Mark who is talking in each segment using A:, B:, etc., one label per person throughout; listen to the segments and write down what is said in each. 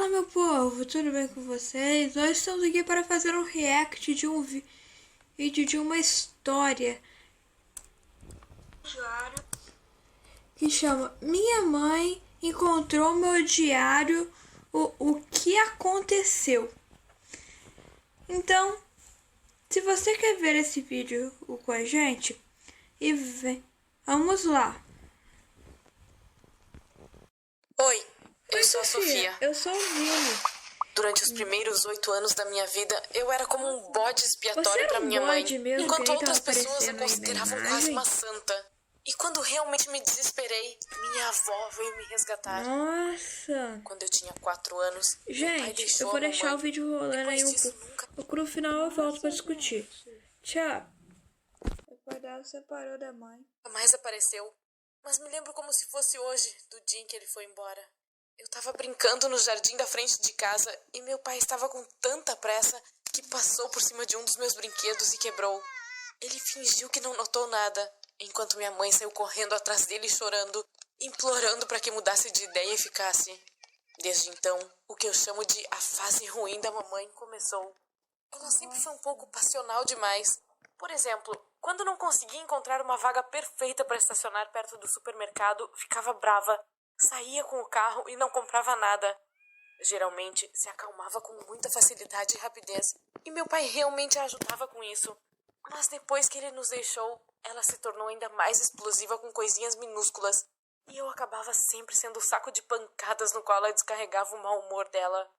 A: Fala, meu povo, tudo bem com vocês? Hoje estamos aqui para fazer um react de um vídeo de uma história que chama Minha Mãe Encontrou Meu Diário, o que aconteceu. Então, se você quer ver esse vídeo com a gente, vamos lá.
B: Oi, eu sou a Sofia.
A: Eu sou o Vini.
B: Durante os primeiros 8 anos da minha vida, eu era como um bode
A: Você
B: expiatório
A: era
B: para
A: um
B: minha mãe,
A: bode mesmo,
B: enquanto
A: que aí
B: outras
A: tava
B: pessoas a
A: aparecendo aí na
B: consideravam quase
A: imagem?
B: uma santa. E quando realmente me desesperei, minha avó veio me resgatar.
A: Nossa!
B: Quando eu tinha 4 anos, meu pai
A: Gente,
B: deixou
A: eu vou
B: a mamãe.
A: deixar o vídeo rolando aí
B: Depois
A: um
B: disso,
A: pouco. No final eu volto pra discutir. Tchau. Depois dela separou da mãe.
B: Nunca mais apareceu. Mas me lembro como se fosse hoje, do dia em que ele foi embora. Eu tava brincando no jardim da frente de casa e meu pai estava com tanta pressa que passou por cima de um dos meus brinquedos e quebrou. Ele fingiu que não notou nada, enquanto minha mãe saiu correndo atrás dele chorando, implorando para que mudasse de ideia e ficasse. Desde então, o que eu chamo de a fase ruim da mamãe começou. Ela sempre foi um pouco passional demais. Por exemplo, quando não conseguia encontrar uma vaga perfeita para estacionar perto do supermercado, ficava brava. Saía com o carro e não comprava nada. Geralmente, se acalmava com muita facilidade e rapidez, e meu pai realmente a ajudava com isso. Mas depois que ele nos deixou, ela se tornou ainda mais explosiva com coisinhas minúsculas, e eu acabava sempre sendo o saco de pancadas no qual ela descarregava o mau humor dela.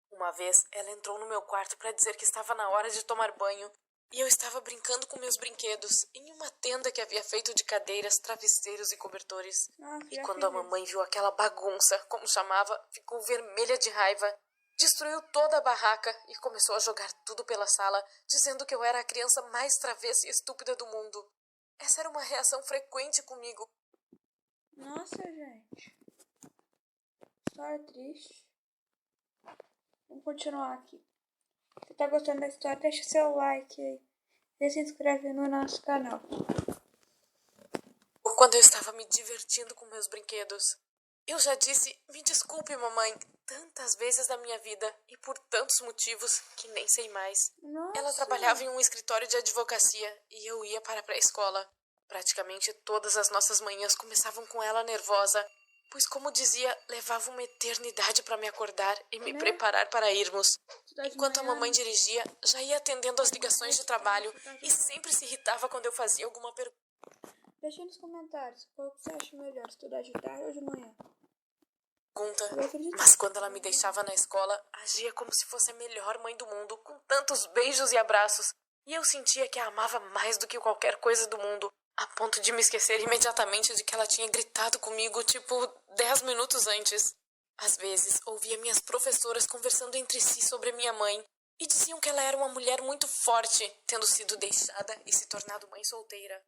B: Uma vez, ela entrou no meu quarto para dizer que estava na hora de tomar banho, e eu estava brincando com meus brinquedos em uma tenda que havia feito de cadeiras, travesseiros e cobertores.
A: Nossa,
B: E
A: já
B: quando
A: fiz
B: a mamãe viu aquela bagunça, como chamava, ficou vermelha de raiva. Destruiu toda a barraca e começou a jogar tudo pela sala, dizendo que eu era a criança mais travessa e estúpida do mundo. Essa era uma reação frequente comigo.
A: Nossa, gente. História triste. Vamos continuar aqui. Se tá gostando da história, deixa seu like aí. E se inscreve no nosso canal.
B: Quando eu estava me divertindo com meus brinquedos. Eu já disse, me desculpe, mamãe, tantas vezes na minha vida e por tantos motivos que nem sei mais.
A: Nossa.
B: Ela trabalhava em um escritório de advocacia e eu ia para a pré-escola. Praticamente todas as nossas manhãs começavam com ela nervosa, pois, como dizia, levava uma eternidade para me acordar e me preparar para irmos. Enquanto a mamãe dirigia, já ia atendendo as ligações de trabalho e sempre se irritava quando eu fazia alguma pergunta.
A: Deixa nos comentários qual que você acha melhor, estudar de tarde ou de manhã.
B: Mas quando ela me deixava na escola, agia como se fosse a melhor mãe do mundo, com tantos beijos e abraços. E eu sentia que a amava mais do que qualquer coisa do mundo, a ponto de me esquecer imediatamente de que ela tinha gritado comigo, tipo, 10 minutos antes. Às vezes, ouvia minhas professoras conversando entre si sobre a minha mãe, e diziam que ela era uma mulher muito forte, tendo sido deixada e se tornado mãe solteira.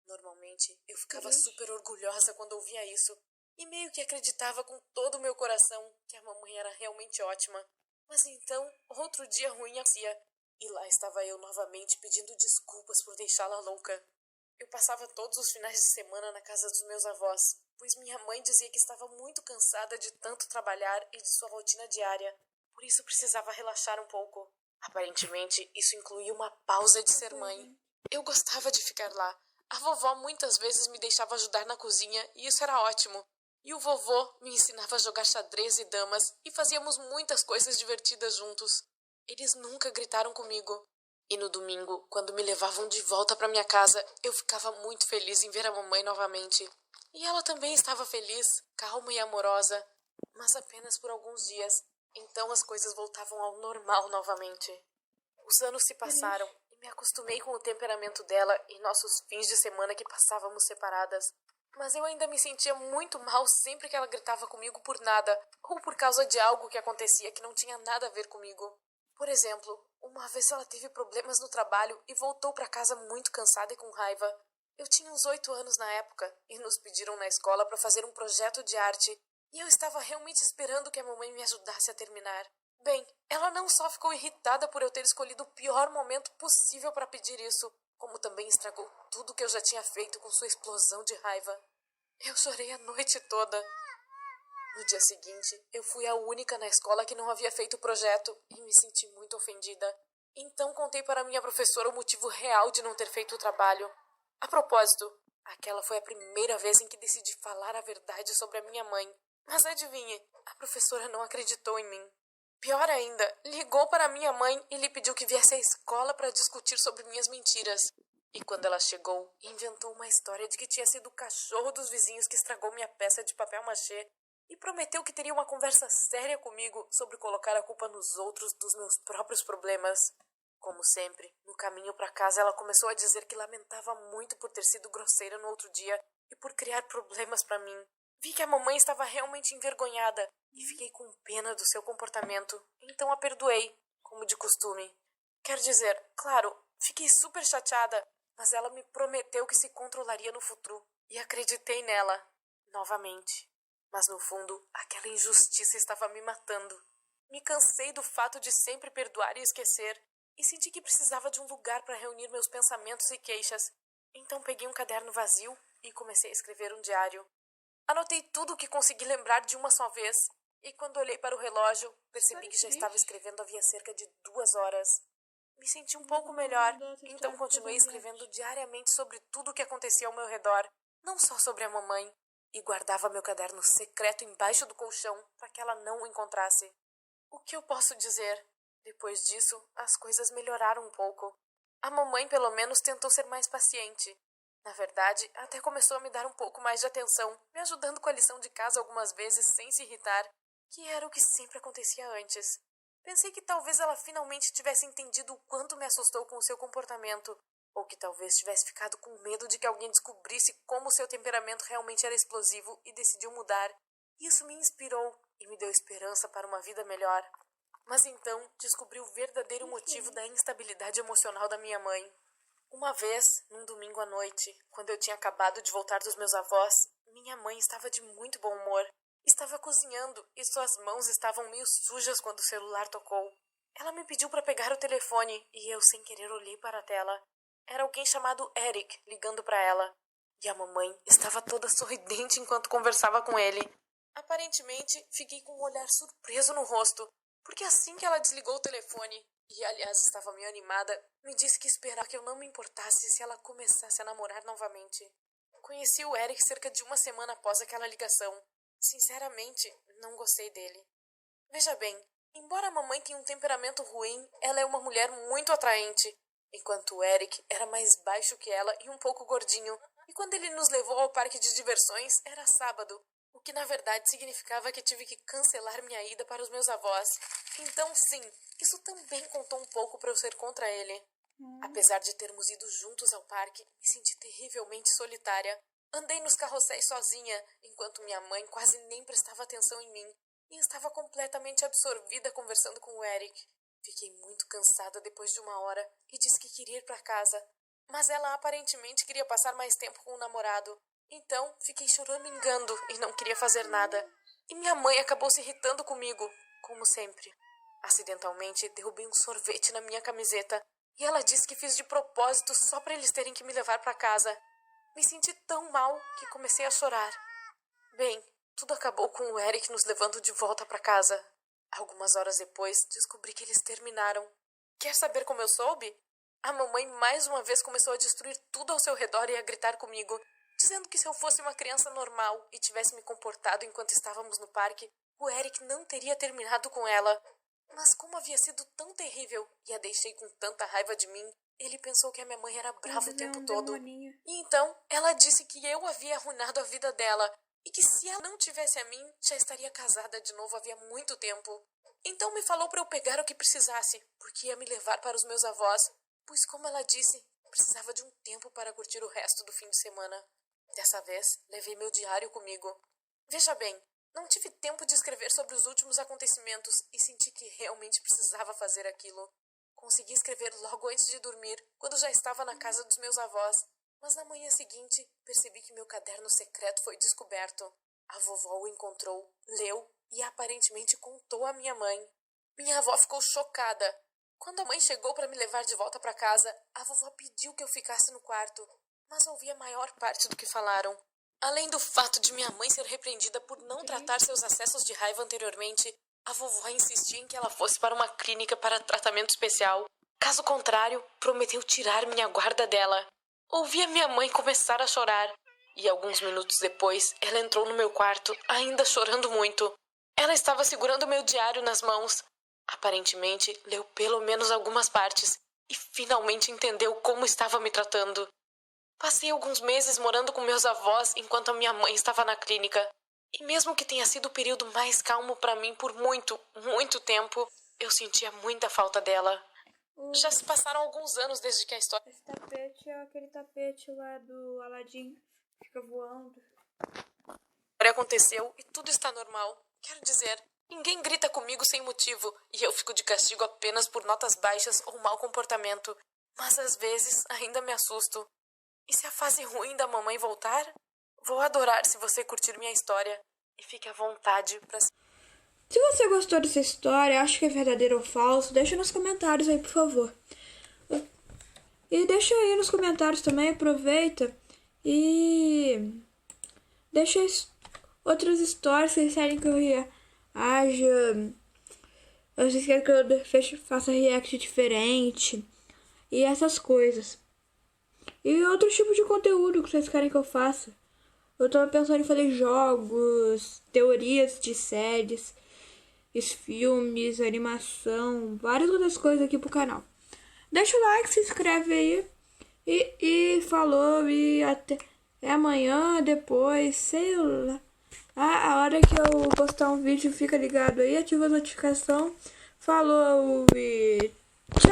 B: Normalmente, eu ficava super orgulhosa quando ouvia isso, e meio que acreditava com todo o meu coração que a mamãe era realmente ótima. Mas então, outro dia ruim acontecia, e lá estava eu novamente pedindo desculpas por deixá-la louca. Eu passava todos os finais de semana na casa dos meus avós, pois minha mãe dizia que estava muito cansada de tanto trabalhar e de sua rotina diária, por isso precisava relaxar um pouco. Aparentemente, isso incluía uma pausa de ser mãe. Eu gostava de ficar lá. A vovó muitas vezes me deixava ajudar na cozinha e isso era ótimo. E o vovô me ensinava a jogar xadrez e damas e fazíamos muitas coisas divertidas juntos. Eles nunca gritaram comigo. E no domingo, quando me levavam de volta para minha casa, eu ficava muito feliz em ver a mamãe novamente. E ela também estava feliz, calma e amorosa, mas apenas por alguns dias. Então as coisas voltavam ao normal novamente. Os anos se passaram e me acostumei com o temperamento dela e nossos fins de semana que passávamos separadas. Mas eu ainda me sentia muito mal sempre que ela gritava comigo por nada, ou por causa de algo que acontecia que não tinha nada a ver comigo. Por exemplo, uma vez ela teve problemas no trabalho e voltou para casa muito cansada e com raiva. Eu tinha uns 8 anos na época e nos pediram na escola para fazer um projeto de arte, e eu estava realmente esperando que a mamãe me ajudasse a terminar. Bem, ela não só ficou irritada por eu ter escolhido o pior momento possível para pedir isso, como também estragou tudo que eu já tinha feito com sua explosão de raiva. Eu chorei a noite toda. No dia seguinte, eu fui a única na escola que não havia feito o projeto e me senti muito ofendida. Então contei para minha professora o motivo real de não ter feito o trabalho. A propósito, aquela foi a primeira vez em que decidi falar a verdade sobre a minha mãe. Mas adivinhe, a professora não acreditou em mim. Pior ainda, ligou para minha mãe e lhe pediu que viesse à escola para discutir sobre minhas mentiras. E quando ela chegou, inventou uma história de que tinha sido o cachorro dos vizinhos que estragou minha peça de papel machê e prometeu que teria uma conversa séria comigo sobre colocar a culpa nos outros dos meus próprios problemas. Como sempre, no caminho para casa ela começou a dizer que lamentava muito por ter sido grosseira no outro dia e por criar problemas para mim. Vi que a mamãe estava realmente envergonhada e fiquei com pena do seu comportamento, então a perdoei, como de costume. Quer dizer, claro, fiquei super chateada, mas ela me prometeu que se controlaria no futuro e acreditei nela, novamente. Mas no fundo, aquela injustiça estava me matando. Me cansei do fato de sempre perdoar e esquecer e senti que precisava de um lugar para reunir meus pensamentos e queixas. Então peguei um caderno vazio e comecei a escrever um diário. Anotei tudo o que consegui lembrar de uma só vez, e quando olhei para o relógio, percebi que já estava escrevendo havia cerca de 2 horas. Me senti um pouco melhor, então continuei escrevendo diariamente sobre tudo o que acontecia ao meu redor, não só sobre a mamãe, e guardava meu caderno secreto embaixo do colchão para que ela não o encontrasse. O que eu posso dizer? Depois disso, as coisas melhoraram um pouco. A mamãe, pelo menos, tentou ser mais paciente. Na verdade, até começou a me dar um pouco mais de atenção, me ajudando com a lição de casa algumas vezes sem se irritar, que era o que sempre acontecia antes. Pensei que talvez ela finalmente tivesse entendido o quanto me assustou com o seu comportamento, ou que talvez tivesse ficado com medo de que alguém descobrisse como seu temperamento realmente era explosivo e decidiu mudar. Isso me inspirou e me deu esperança para uma vida melhor. Mas então descobri o verdadeiro motivo da instabilidade emocional da minha mãe. Uma vez, num domingo à noite, quando eu tinha acabado de voltar dos meus avós, minha mãe estava de muito bom humor. Estava cozinhando e suas mãos estavam meio sujas quando o celular tocou. Ela me pediu para pegar o telefone e eu, sem querer, olhei para a tela. Era alguém chamado Eric ligando para ela. E a mamãe estava toda sorridente enquanto conversava com ele. Aparentemente, fiquei com um olhar surpreso no rosto, porque assim que ela desligou o telefone, e aliás estava meio animada, me disse que esperava que eu não me importasse se ela começasse a namorar novamente. Conheci o Eric cerca de uma semana após aquela ligação. Sinceramente, não gostei dele. Veja bem, embora a mamãe tenha um temperamento ruim, ela é uma mulher muito atraente, enquanto o Eric era mais baixo que ela e um pouco gordinho, e quando ele nos levou ao parque de diversões, era sábado, o que na verdade significava que tive que cancelar minha ida para os meus avós. Então sim, isso também contou um pouco para eu ser contra ele. Apesar de termos ido juntos ao parque, me senti terrivelmente solitária. Andei nos carrosséis sozinha, enquanto minha mãe quase nem prestava atenção em mim e estava completamente absorvida conversando com o Eric. Fiquei muito cansada depois de uma hora e disse que queria ir para casa, mas ela aparentemente queria passar mais tempo com o namorado. Então, fiquei choramingando e não queria fazer nada. E minha mãe acabou se irritando comigo, como sempre. Acidentalmente, derrubei um sorvete na minha camiseta e ela disse que fiz de propósito só para eles terem que me levar para casa. Me senti tão mal que comecei a chorar. Bem, tudo acabou com o Eric nos levando de volta para casa. Algumas horas depois, descobri que eles terminaram. Quer saber como eu soube? A mamãe mais uma vez começou a destruir tudo ao seu redor e a gritar comigo, dizendo que se eu fosse uma criança normal e tivesse me comportado enquanto estávamos no parque, o Eric não teria terminado com ela. Mas como havia sido tão terrível e a deixei com tanta raiva de mim, ele pensou que a minha mãe era brava o tempo todo. E então, ela disse que eu havia arruinado a vida dela e que se ela não tivesse a mim, já estaria casada de novo havia muito tempo. Então me falou para eu pegar o que precisasse, porque ia me levar para os meus avós, pois como ela disse, precisava de um tempo para curtir o resto do fim de semana. Dessa vez, levei meu diário comigo. Veja bem, não tive tempo de escrever sobre os últimos acontecimentos e senti que realmente precisava fazer aquilo. Consegui escrever logo antes de dormir, quando já estava na casa dos meus avós, mas na manhã seguinte percebi que meu caderno secreto foi descoberto. A vovó o encontrou, leu e aparentemente contou à minha mãe. Minha avó ficou chocada. Quando a mãe chegou para me levar de volta para casa, a vovó pediu que eu ficasse no quarto, mas ouvi a maior parte do que falaram. Além do fato de minha mãe ser repreendida por não tratar seus acessos de raiva anteriormente, a vovó insistia em que ela fosse para uma clínica para tratamento especial. Caso contrário, prometeu tirar minha guarda dela. Ouvi a minha mãe começar a chorar. E alguns minutos depois, ela entrou no meu quarto, ainda chorando muito. Ela estava segurando meu diário nas mãos. Aparentemente, leu pelo menos algumas partes e finalmente entendeu como estava me tratando. Passei alguns meses morando com meus avós enquanto a minha mãe estava na clínica. E mesmo que tenha sido o período mais calmo para mim por muito, muito tempo, eu sentia muita falta dela. Já se passaram alguns anos desde que a história...
A: Esse tapete é aquele tapete lá do Aladdin. Fica voando.
B: Aconteceu e tudo está normal. Quero dizer, ninguém grita comigo sem motivo e eu fico de castigo apenas por notas baixas ou mau comportamento. Mas às vezes ainda me assusto. E se a fase ruim da mamãe voltar? Vou adorar se você curtir minha história. E fique à vontade para...
A: Se você gostou dessa história, acha que é verdadeiro ou falso, deixa nos comentários aí, por favor. E deixa aí nos comentários também, aproveita e deixa outras histórias que vocês querem que eu reaja. Vocês querem que eu faça react diferente e essas coisas. E outro tipo de conteúdo que vocês querem que eu faça. Eu tô pensando em fazer jogos, teorias de séries, filmes, animação, várias outras coisas aqui pro canal. Deixa o like, se inscreve aí. E falou, e até amanhã, depois, sei lá. A hora que eu postar um vídeo, fica ligado aí, ativa a notificação. Falou e tchau.